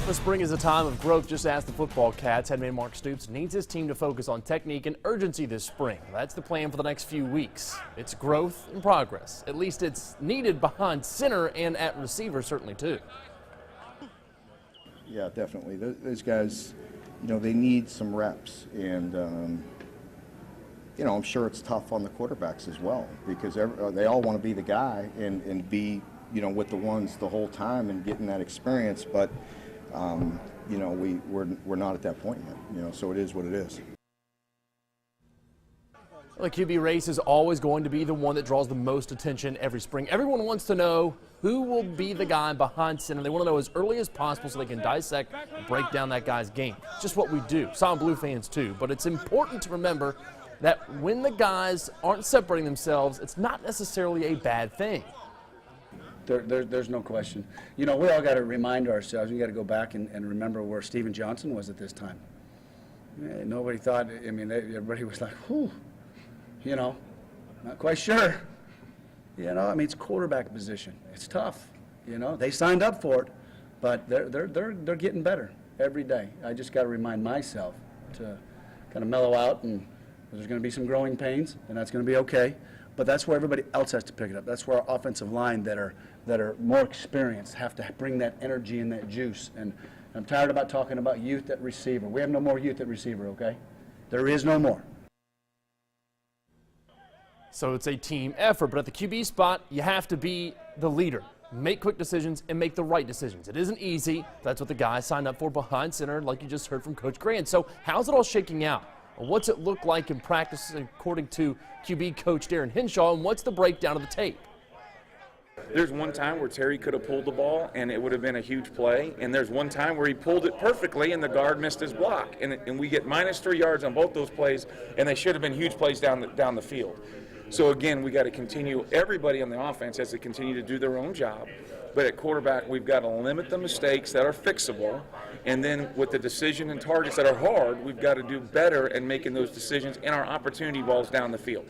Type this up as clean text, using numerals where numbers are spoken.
The spring is a time of growth. Just ask the football Cats. Head man Mark Stoops needs his team to focus on technique and urgency this spring. That's the plan for the next few weeks. It's growth and progress. At least it's needed behind center and at receiver certainly too. Yeah, definitely. Those guys, they need some reps, and I'm sure it's tough on the quarterbacks as well because they all want to be the guy and be with the ones the whole time and getting that experience, but we're not at that point yet, so it is what it is. The QB race is always going to be the one that draws the most attention every spring. Everyone wants to know who will be the guy behind center. They want to know as early as possible so they can dissect and break down that guy's game. It's just what we do. Silent Blue fans too, but it's important to remember that when the guys aren't separating themselves, it's not necessarily a bad thing. There's no question. We all got to remind ourselves, we got to go back and remember where Steven Johnson was at this time. Nobody thought, everybody was like, whew, not quite sure. It's quarterback position. It's tough. They signed up for it, but they're getting better every day. I just got to remind myself to kind of mellow out, and there's going to be some growing pains, and that's going to be okay. But that's where everybody else has to pick it up. That's where our offensive line that are more experienced have to bring that energy and that juice. And I'm tired about talking about youth at receiver. We have no more youth at receiver, okay? There is no more. So it's a team effort, but at the QB spot, you have to be the leader. Make quick decisions and make the right decisions. It isn't easy. That's what the guys signed up for behind center, like you just heard from Coach Gran. So how's it all shaking out? What's it look like in practice according to QB coach Darin Hinshaw, and what's the breakdown of the tape? There's one time where Terry could have pulled the ball and it would have been a huge play, and there's one time where he pulled it perfectly and the guard missed his block, and we get -3 yards on both those plays, and they should have been huge plays down the field. So again, we got to continue. Everybody on the offense has to continue to do their own job, but at quarterback we've got to limit the mistakes that are fixable, and then with the decision and targets that are hard, we've got to do better in making those decisions and our opportunity balls down the field.